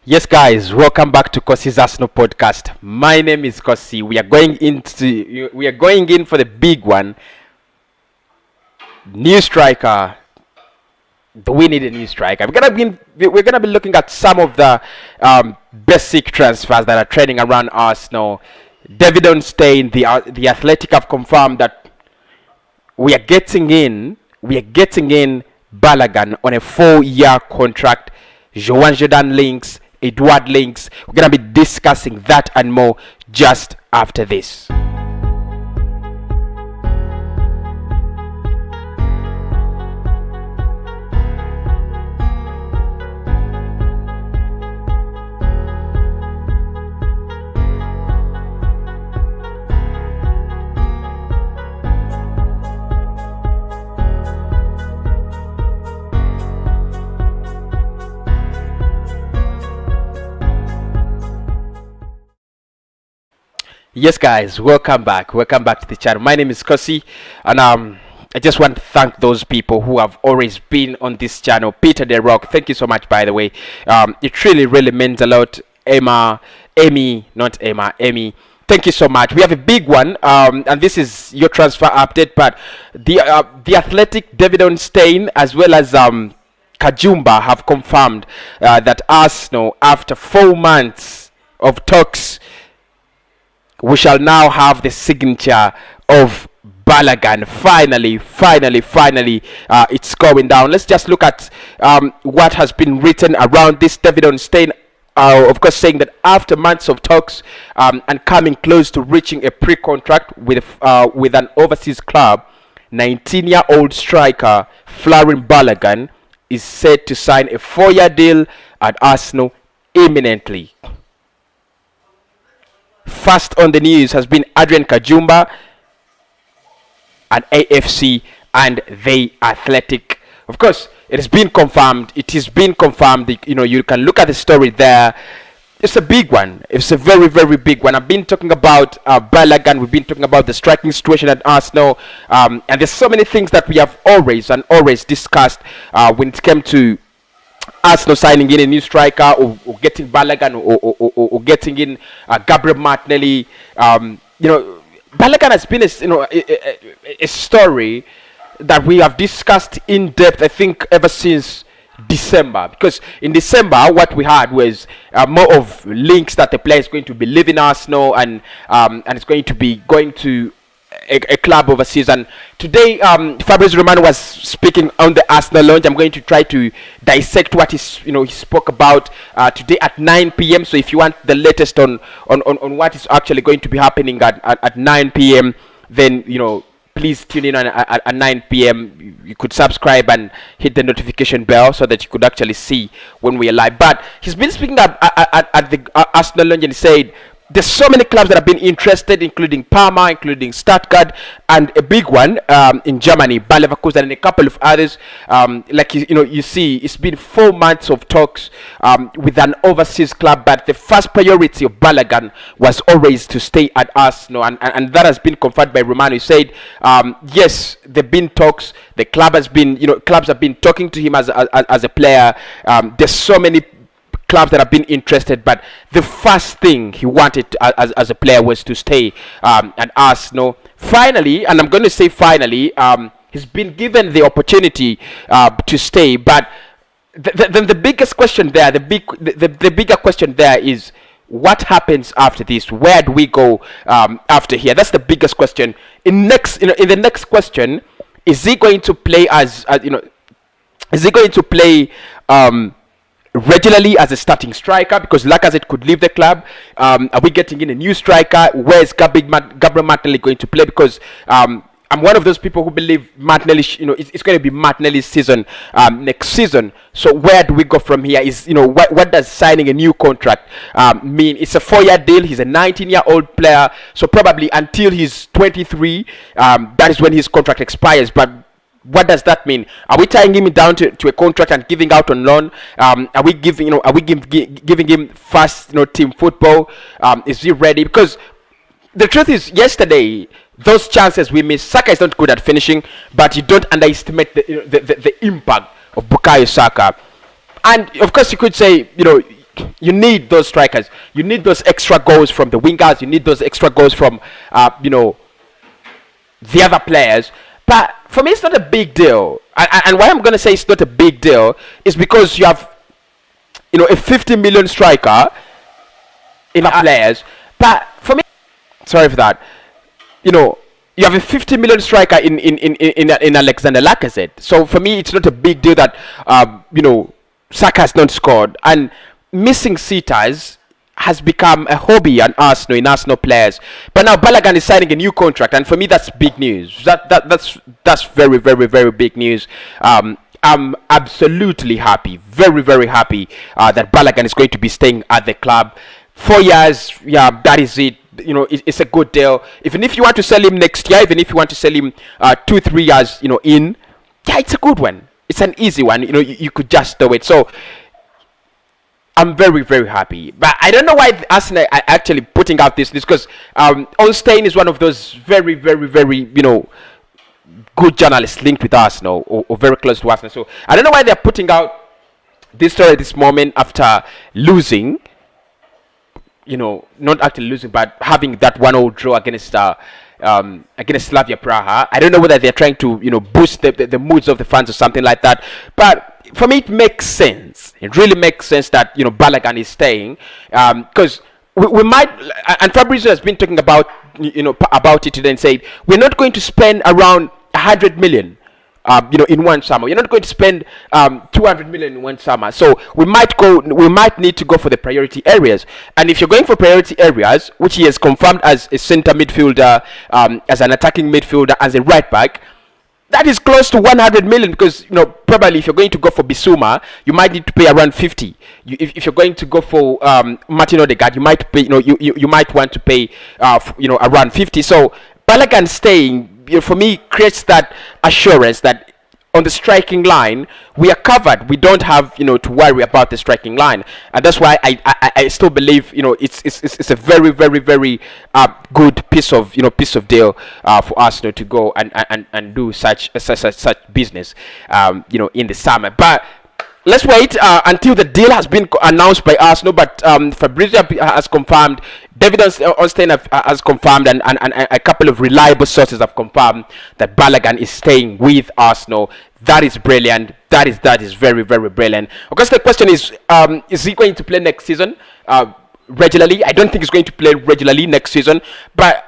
Yes, guys, welcome back to Kosi's Arsenal podcast. My name is Kosi. We are going in for the big one. New striker. Do we need a new striker? We're gonna be looking at some of the basic transfers that are trending around Arsenal. David Onstein, the Athletic have confirmed that we are getting in Balogun on a 4-year contract. Joan links, Edward links. We're gonna be discussing that and more just after this. Yes, guys, welcome back. Welcome back to the channel. My name is Kosi, and I just want to thank those people who have always been on this channel. Peter the Rock, thank you so much. By the way, it really means a lot. Amy, thank you so much. We have a big one, and this is your transfer update. But the Athletic, David Onstein, as well as Kajumba have confirmed that Arsenal, after 4 months of talks, we shall now have the signature of Balogun. Finally, it's going down. Let's just look at what has been written around this. David Onstein, of course, saying that after months of talks and coming close to reaching a pre-contract with an overseas club, 19-year-old striker Florian Balogun is set to sign a 4-year deal at Arsenal imminently. First on the news has been Adrian Kajumba and AFC and the Athletic. Of course, it has been confirmed. You can look at the story there. It's a big one. It's a very big one. I've been talking about Balogun. We've been talking about the striking situation at Arsenal. And there's so many things that we have always discussed when it came to Arsenal signing in a new striker or getting Balogun or getting in Gabriel Martinelli. Balogun has been a story that we have discussed in depth, I think, ever since December. Because in December, what we had was more of links that the player is going to be leaving Arsenal and it's going to be going to a club overseas. And today Fabrizio Romano was speaking on the Arsenal launch. I'm going to try to dissect what he spoke about today at 9 p.m. So if you want the latest on what is actually going to be happening at 9 p.m., then please tune in at 9 p.m. You could subscribe and hit the notification bell so that you could actually see when we are live. But he's been speaking at the Arsenal launch, and he said there's so many clubs that have been interested, including Parma, including Stuttgart, and a big one in Germany, Bayer Leverkusen, and a couple of others. You see, it's been 4 months of talks with an overseas club, but the first priority of Balogun was always to stay at Arsenal, and that has been confirmed by Romano. He said, yes, there've been talks. The club has been, clubs have been talking to him as a player. There's so many clubs that have been interested, but the first thing he wanted as a player was to stay at Arsenal. Finally, and I'm going to say finally, he's been given the opportunity to stay. But the biggest question there, the bigger question there is, what happens after this? Where do we go after here? That's the biggest question. In the next question, is he going to play is he going to play regularly as a starting striker, because Lacazette could leave the club? Are we getting in a new striker? Where is Gabriel Martinelli going to play? Because I'm one of those people who believe Martinelli, it's going to be Martinelli's season next season. So where do we go from here? What does signing a new contract mean? It's a 4-year deal. He's a 19-year-old player, so probably until he's 23, that is when his contract expires. But what does that mean? Are we tying him down to a contract and giving out on loan? Are we giving him fast team football? Is he ready? Because the truth is, yesterday those chances we missed. Saka is not good at finishing, but you don't underestimate the impact of Bukayo Saka. And of course, you could say, you need those strikers. You need those extra goals from the wingers. You need those extra goals from, the other players. But for me, it's not a big deal. And why I'm going to say it's not a big deal is because you have, a 50 million striker in the players. But for me, sorry for that. You have a 50 million striker in Alexander Lacazette. So for me, it's not a big deal that Saka has not scored, and missing sitters has become a hobby in Arsenal players. But now Balogun is signing a new contract, and for me, that's big news. That's very, very, very big news. I'm absolutely happy, very, very happy that Balogun is going to be staying at the club. 4 years, yeah, that is it. It's a good deal. Even if you want to sell him next year, even if you want to sell him 2-3 years, yeah, it's a good one. It's an easy one. You could just do it. So I'm very, very happy. But I don't know why Arsenal are actually putting out this news, because Ornstein is one of those very, very, very, good journalists linked with Arsenal, or very close to Arsenal. So I don't know why they're putting out this story at this moment after losing. Not actually losing, but having that 1-0 draw against Slavia Praha. I don't know whether they're trying to, boost the moods of the fans or something like that. But for me, it makes sense. It really makes sense that, Balogun is staying. Because we might, and Fabrizio has been talking about, about it today and said, we're not going to spend around 100 million. In one summer. You're not going to spend 200 million in one summer. So we might need to go for the priority areas. And if you're going for priority areas, which he has confirmed as a center midfielder, as an attacking midfielder, as a right back, that is close to 100 million, because probably if you're going to go for Bissouma, you might need to pay around 50. If you're going to go for Martin Odegaard, you might pay, you might want to pay around 50. So Balogun staying, for me, creates that assurance that on the striking line we are covered. We don't have to worry about the striking line, and that's why I still believe it's a very, very, very good piece of deal for Arsenal to go and do such business in the summer. But let's wait until the deal has been announced by Arsenal. But Fabrizio has confirmed, David Ornstein has confirmed, and a couple of reliable sources have confirmed that Balogun is staying with Arsenal. That is brilliant. That is very, very brilliant. Of course, the question is he going to play next season regularly? I don't think he's going to play regularly next season, but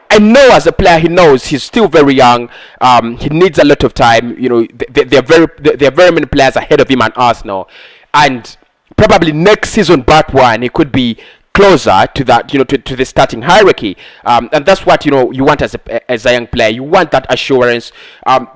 I know as a player, he knows he's still very young. He needs a lot of time. There are very many players ahead of him at Arsenal, and probably next season, part one, he could be closer to that, to the starting hierarchy. And that's what you want as a young player. You want that assurance.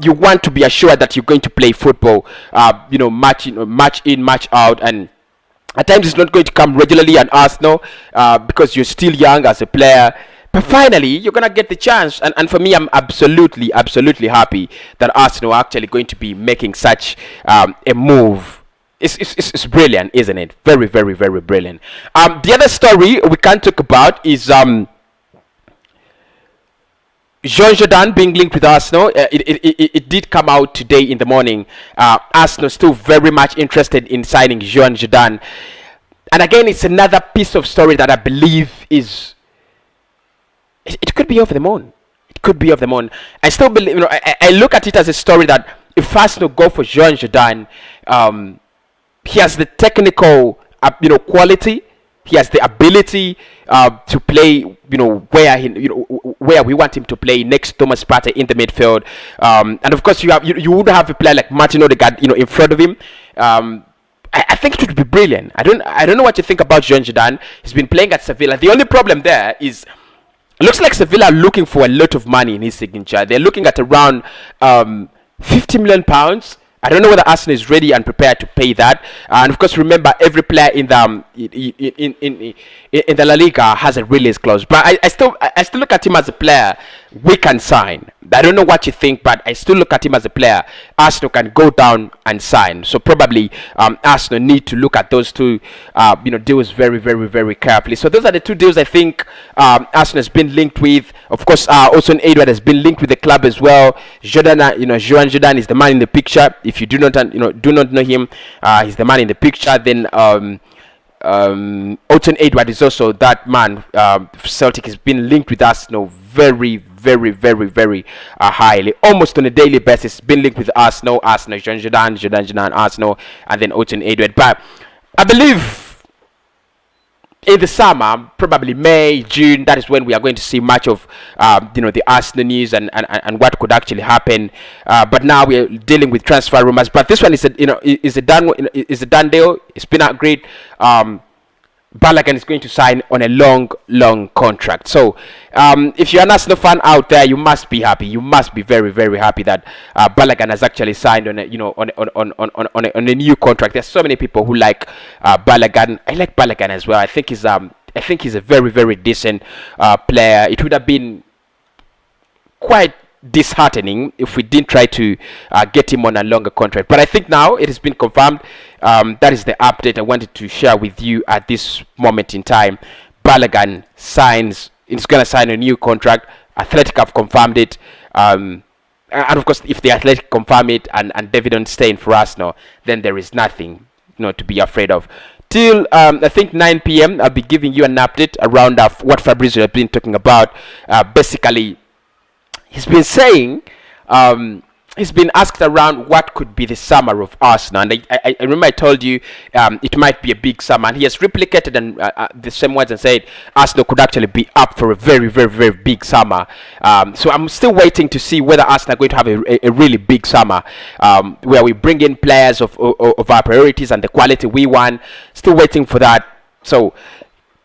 You want to be assured that you're going to play football. Match in, match out, and at times it's not going to come regularly at Arsenal because you're still young as a player. But finally, you're going to get the chance. And for me, I'm absolutely, absolutely happy that Arsenal are actually going to be making such a move. It's brilliant, isn't it? Very, very, very brilliant. The other story we can talk about is Joan being linked with Arsenal. It did come out today in the morning. Arsenal still very much interested in signing Joan. And again, it's another piece of story that I believe is... It could be off the moon. It could be off the moon. I still believe, I look at it as a story that if Arsenal go for Joan, he has the technical, quality. He has the ability to play, where we want him to play next to Thomas Partey in the midfield. And of course, you would have a player like Martin Odegaard, in front of him. I think it would be brilliant. I don't know what you think about Joan. He's been playing at Sevilla. The only problem there is, it looks like Sevilla are looking for a lot of money in his signature. They're looking at around £50 million. I don't know whether Arsenal is ready and prepared to pay that. And of course, remember, every player in the La Liga has a release clause. But I still look at him as a player we can sign. I don't know what you think, but I still look at him as a player Arsenal can go down and sign. So probably Arsenal need to look at those two deals very, very, very carefully. So those are the two deals I think Arsenal has been linked with. Of course, also Edward has been linked with the club as well. Joan is the man in the picture. If you do not know him, he's the man in the picture. Then Oten Edward is also that man. Celtic has been linked with Arsenal very, very, very, very highly, almost on a daily basis. Been linked with Arsenal, Jordan, Arsenal, and then Oten Edward. But I believe in the summer, probably May, June, that is when we are going to see much of the Arsenal news and what could actually happen. But now we are dealing with transfer rumors. But this one is a done deal. It's been a great. Balogun is going to sign on a long contract. So if you're an Arsenal fan out there, you must be happy. You must be very, very happy that Balogun has actually signed on a new contract. There's so many people who like Balogun. I like Balogun as well. I think he's a very, very decent player. It would have been quite disheartening if we didn't try to get him on a longer contract, but I think now it has been confirmed. That is the update I wanted to share with you at this moment in time. Balogun is going to sign a new contract. Athletic have confirmed it, and of course if the Athletic confirm it and David don't stay in for Arsenal, then there is nothing to be afraid of. Till I think 9 p.m. I'll be giving you an update around what Fabrizio has been talking about. Basically, he's been saying, he's been asked around what could be the summer of Arsenal. And I remember I told you it might be a big summer. And he has replicated the same words and said Arsenal could actually be up for a very, very, very big summer. So I'm still waiting to see whether Arsenal are going to have a really big summer where we bring in players of our priorities and the quality we want. Still waiting for that. So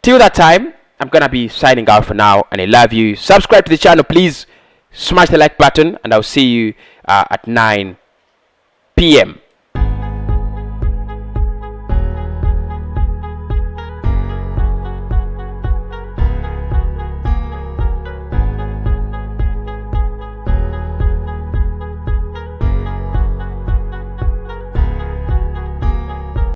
till that time, I'm going to be signing out for now. And I love you. Subscribe to the channel, please. Smash the like button, and I'll see you at 9 p.m.